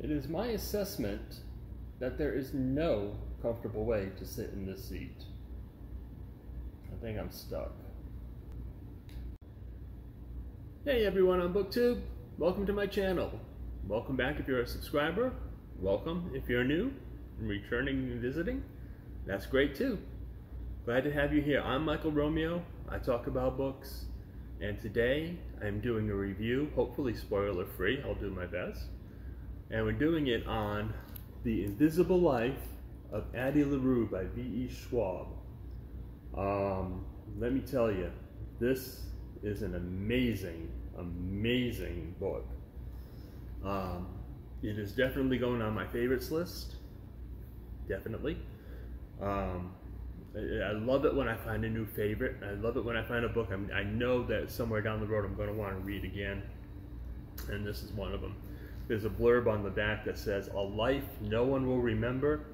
It is my assessment that there is no comfortable way to sit in this seat. I think I'm stuck. Hey everyone on BookTube, welcome to my channel. Welcome back if you're a subscriber. Welcome if you're new and returning and visiting. That's great too. Glad to have you here. I'm Michael Romeo. I talk about books, and today I'm doing a review, hopefully spoiler free. I'll do my best. And we're doing it on The Invisible Life of Addie LaRue by V.E. Schwab. Let me tell you, this is an amazing book. It is definitely going on my favorites list. Definitely. I love it when I find a new favorite. I love it when I find a book I know that somewhere down the road I'm going to want to read again. And this is one of them. There's a blurb on the back that says, "A life no one will remember,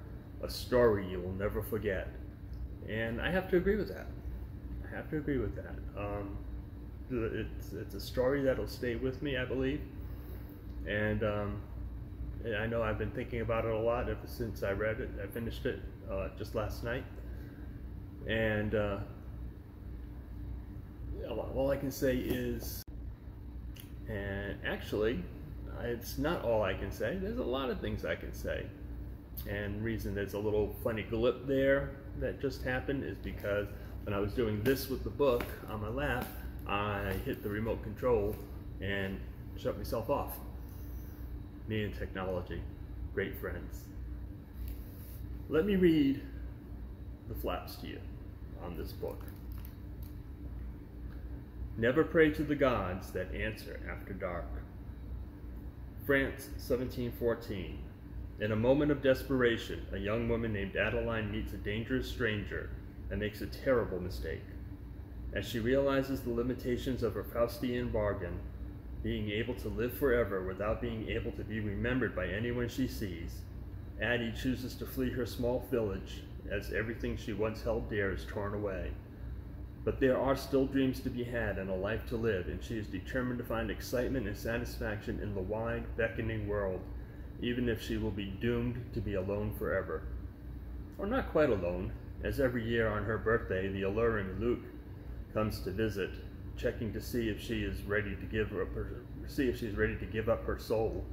a story you will never forget." And I have to agree with that. I have to agree with that. It's a story that'll stay with me, I believe. And I know I've been thinking about it a lot ever since I read it. I finished it just last night. And all I can say is, and actually, it's not all I can say. There's a lot of things I can say. And the reason there's a little funny glip there that just happened is because when I was doing this with the book on my lap, I hit the remote control and shut myself off. Me and technology, great friends. Let me read the flaps to you on this book. Never pray to the gods that answer after dark. France, 1714. In a moment of desperation, a young woman named Adeline meets a dangerous stranger and makes a terrible mistake. As she realizes the limitations of her Faustian bargain, being able to live forever without being able to be remembered by anyone she sees, Addie chooses to flee her small village as everything she once held dear is torn away. But there are still dreams to be had and a life to live, and she is determined to find excitement and satisfaction in the wide, beckoning world, even if she will be doomed to be alone forever. Or not quite alone, as every year on her birthday, the alluring Luke comes to visit, checking to see if she is ready to give up her soul.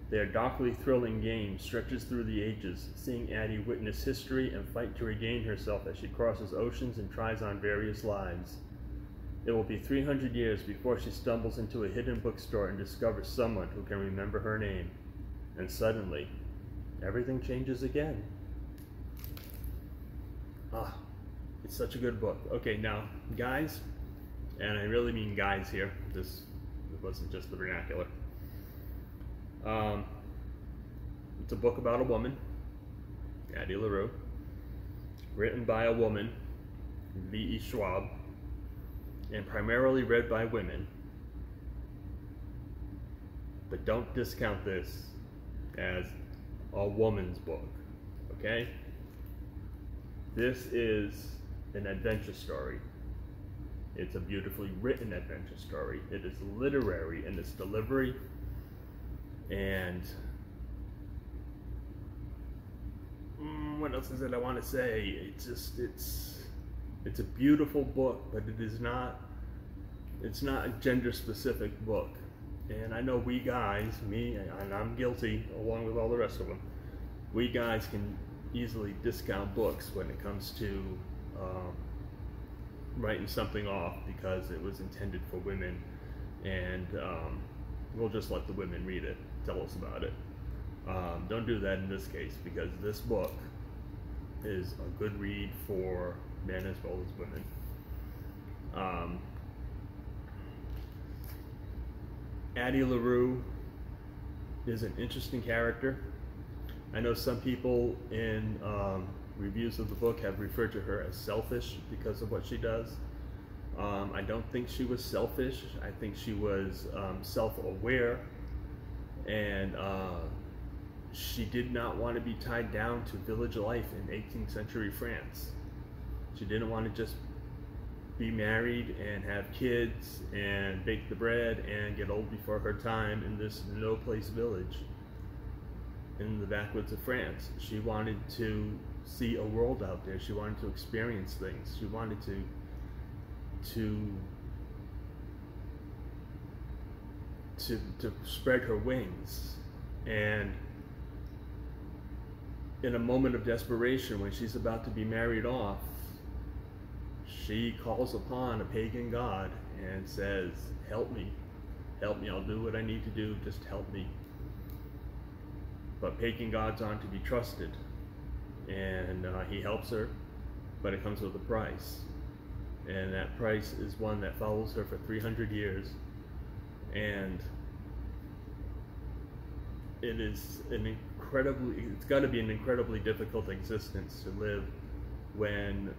Their darkly thrilling game stretches through the ages, seeing Addie witness history and fight to regain herself as she crosses oceans and tries on various lives. It will be 300 years before she stumbles into a hidden bookstore and discovers someone who can remember her name. And suddenly, everything changes again. It's such a good book. Okay, now, guys, and I really mean guys here, this wasn't just the vernacular. It's a book about a woman, Addie LaRue, written by a woman, V.E. Schwab, and primarily read by women. But don't discount this as a woman's book, okay? This is an adventure story. It's a beautifully written adventure story. It is literary in its delivery, and what else is it I want to say? It's a beautiful book, but it's not a gender specific book. And I know we guys, me, and I'm guilty along with all the rest of them, we guys can easily discount books when it comes to writing something off because it was intended for women, and we'll just let the women read it, tell us about it. Don't do that in this case, because this book is a good read for men as well as women. Addie LaRue is an interesting character. I know some people in reviews of the book have referred to her as selfish because of what she does. I don't think she was selfish. I think she was self-aware, and she did not want to be tied down to village life in 18th century France. She didn't want to just be married and have kids and bake the bread and get old before her time in this no-place village. in the backwoods of France. She wanted to see a world out there. She wanted to experience things. She wanted to spread her wings. And in a moment of desperation, when she's about to be married off, she calls upon a pagan god and says, help me, I'll do what I need to do, just help me. But pagan gods aren't to be trusted, and he helps her, but it comes with a price. And that price is one that follows her for 300 years, and it's got to be an incredibly difficult existence to live when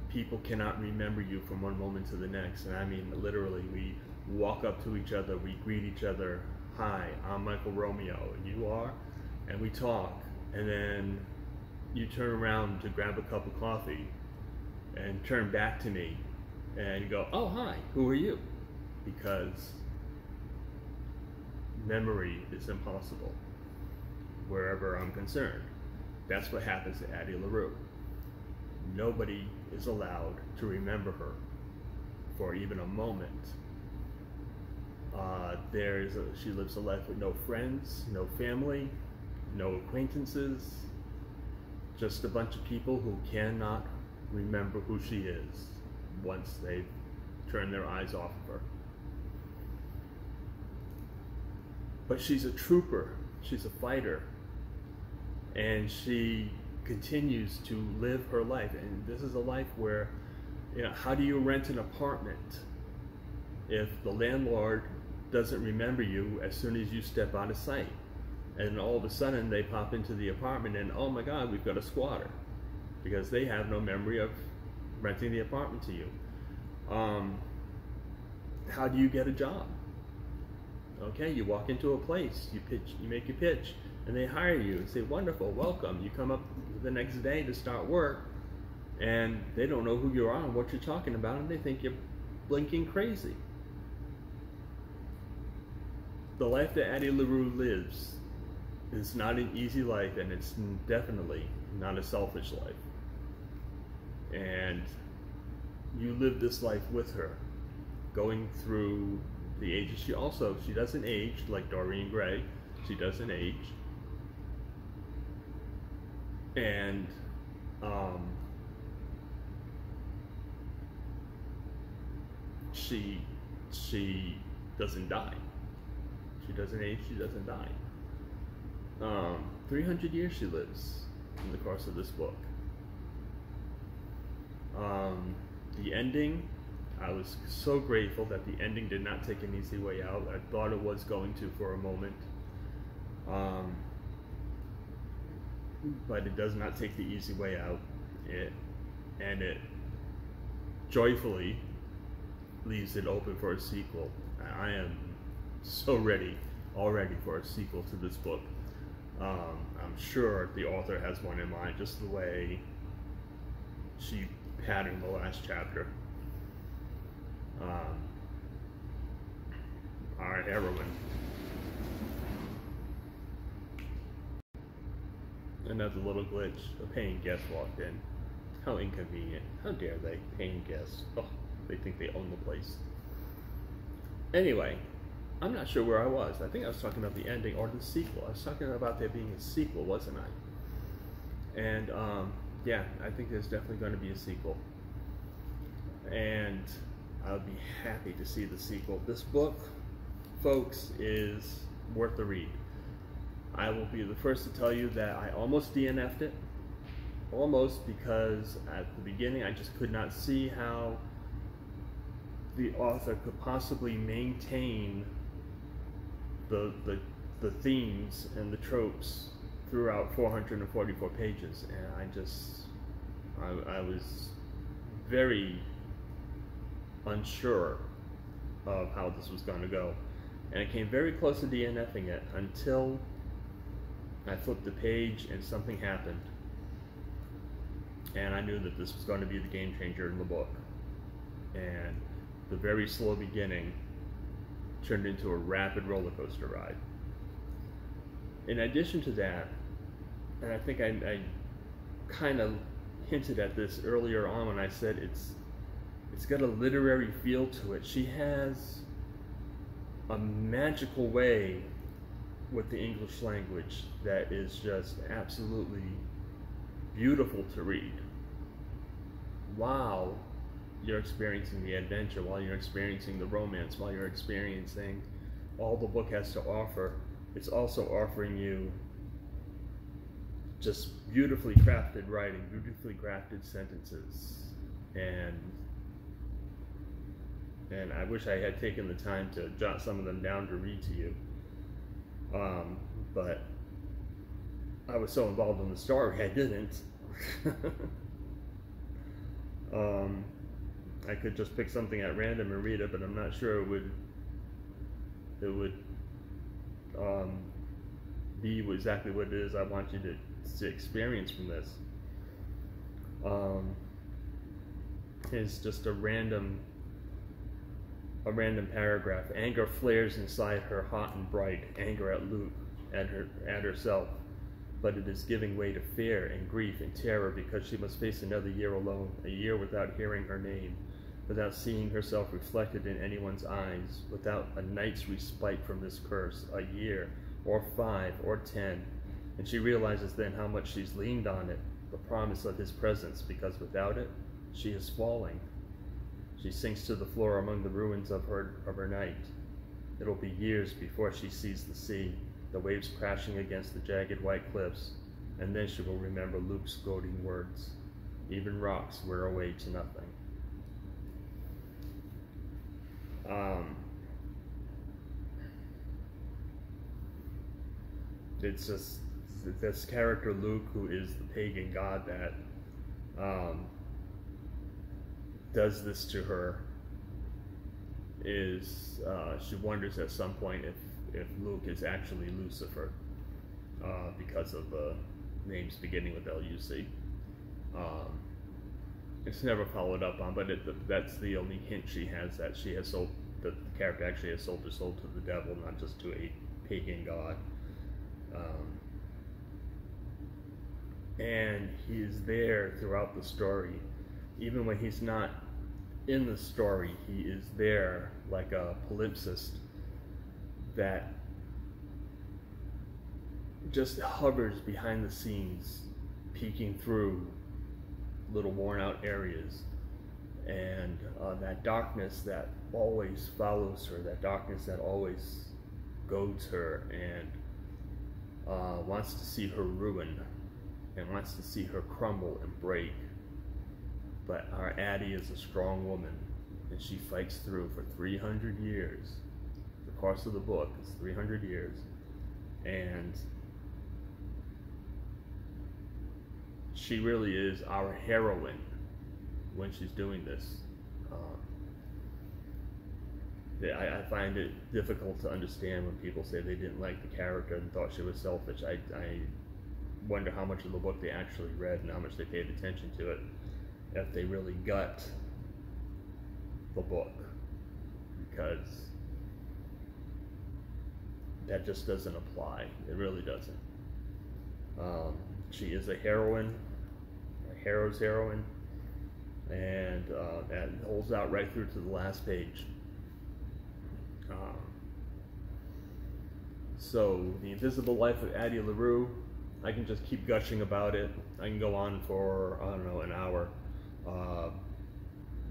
people cannot remember you from one moment to the next. And I mean, literally, we walk up to each other, we greet each other, hi, I'm Michael Romeo, and you are? And we talk, and then you turn around to grab a cup of coffee and turn back to me and you go, oh, hi, who are you? Because memory is impossible wherever I'm concerned. That's what happens to Addie LaRue. Nobody is allowed to remember her for even a moment. She lives a life with no friends, no family, no acquaintances, just a bunch of people who cannot remember who she is once they've turned their eyes off of her. But she's a trooper, she's a fighter, and she continues to live her life. And this is a life where, you know, how do you rent an apartment if the landlord doesn't remember you as soon as you step out of sight? And all of a sudden they pop into the apartment and, oh my God, we've got a squatter, because they have no memory of renting the apartment to you. How do you get a job? Okay, you walk into a place, you make your pitch, and they hire you and say, wonderful, welcome. You come up the next day to start work, and they don't know who you are and what you're talking about, and they think you're blinking crazy. The life that Addie LaRue lives is not an easy life, and it's definitely not a selfish life. And you live this life with her, going through the ages. She doesn't age like Dorian Gray. She doesn't age. And she doesn't die. She doesn't age, she doesn't die. 300 years she lives in the course of this book. The ending, I was so grateful that the ending did not take an easy way out. I thought it was going to for a moment. But it does not take the easy way out. It joyfully leaves it open for a sequel. I am so ready already for a sequel to this book. I'm sure the author has one in mind, just the way she patterned the last chapter. Our heroine. Another little glitch. A paying guest walked in. How inconvenient. How dare they? Paying guests. Oh, they think they own the place. Anyway, I'm not sure where I was. I think I was talking about the ending or the sequel. I was talking about there being a sequel, wasn't I? And yeah, I think there's definitely going to be a sequel. And I would be happy to see the sequel. This book, folks, is worth the read. I will be the first to tell you that I almost DNF'd it. Almost, because at the beginning I just could not see how the author could possibly maintain the themes and the tropes throughout 444 pages. And I was very unsure of how this was going to go. And I came very close to DNFing it until I flipped the page and something happened. And I knew that this was going to be the game changer in the book. And the very slow beginning turned into a rapid roller coaster ride. in addition to that, and I think I kind of hinted at this earlier on when I said it's got a literary feel to it. She has a magical way with the English language that is just absolutely beautiful to read while you're experiencing the adventure, while you're experiencing the romance, while you're experiencing all the book has to offer. It's also offering you just beautifully crafted writing, beautifully crafted sentences, and I wish I had taken the time to jot some of them down to read to you, but I was so involved in the story I didn't. I could just pick something at random and read it, but I'm not sure it would be exactly what it is I want you to experience from this. It's just a random paragraph. Anger flares inside her, hot and bright. Anger at Luke, at herself. But it is giving way to fear and grief and terror because she must face another year alone, a year without hearing her name, without seeing herself reflected in anyone's eyes, without a night's respite from this curse, a year, or 5, or 10. And she realizes then how much she's leaned on it, the promise of his presence, because without it, she is falling. She sinks to the floor among the ruins of her night. It'll be years before she sees the sea, the waves crashing against the jagged white cliffs, and then she will remember Luke's goading words. Even rocks wear away to nothing. It's just this character Luke, who is the pagan god that does this to her, is she wonders at some point if Luke is actually Lucifer, because of the names beginning with L-U-C. It's never followed up on, but that's the only hint she has, that she has sold, that the character actually has sold her soul to the devil, not just to a pagan god. And he is there throughout the story. Even when he's not in the story, he is there like a palimpsest that just hovers behind the scenes, peeking through little worn out areas, and that darkness that always follows her, that darkness that always goads her and wants to see her ruin and wants to see her crumble and break. But our Addie is a strong woman, and she fights through for 300 years. The course of the book is 300 years, and she really is our heroine when she's doing this. I find it difficult to understand when people say they didn't like the character and thought she was selfish. I wonder how much of the book they actually read and how much they paid attention to it, if they really got the book, because that just doesn't apply. It really doesn't. She is a heroine, a hero's heroine, and that holds out right through to the last page. So, The Invisible Life of Addie LaRue, I can just keep gushing about it. I can go on for, I don't know, an hour.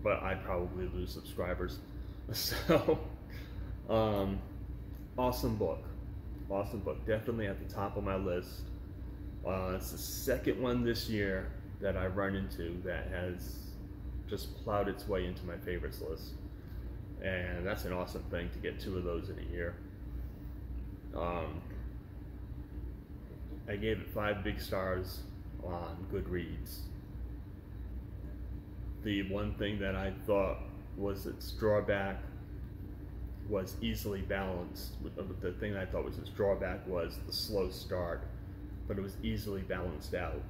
But I'd probably lose subscribers. So, awesome book. Awesome book. Definitely at the top of my list. It's the second one this year that I've run into that has just plowed its way into my favorites list. And that's an awesome thing to get 2 of those in a year. I gave it 5 big stars on Goodreads. The one thing that I thought was its drawback was easily balanced. The thing that I thought was its drawback was the slow start, but it was easily balanced out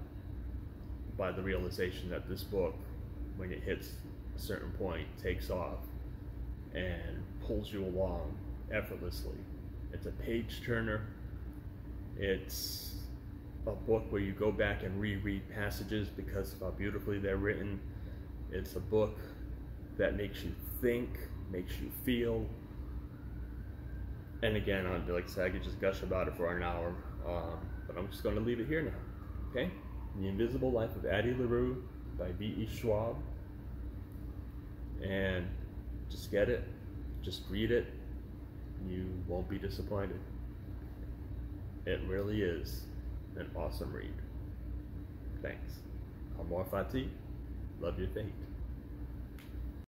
by the realization that this book, when it hits a certain point, takes off and pulls you along effortlessly. It's a page turner. It's a book where you go back and reread passages because of how beautifully they're written. It's a book that makes you think, makes you feel. And again, like I said, I could just gush about it for an hour, but I'm just going to leave it here now. Okay? The Invisible Life of Addie LaRue by V.E. Schwab. And just get it, just read it. You won't be disappointed. It really is an awesome read. Thanks. Amor Fati. Love your fate.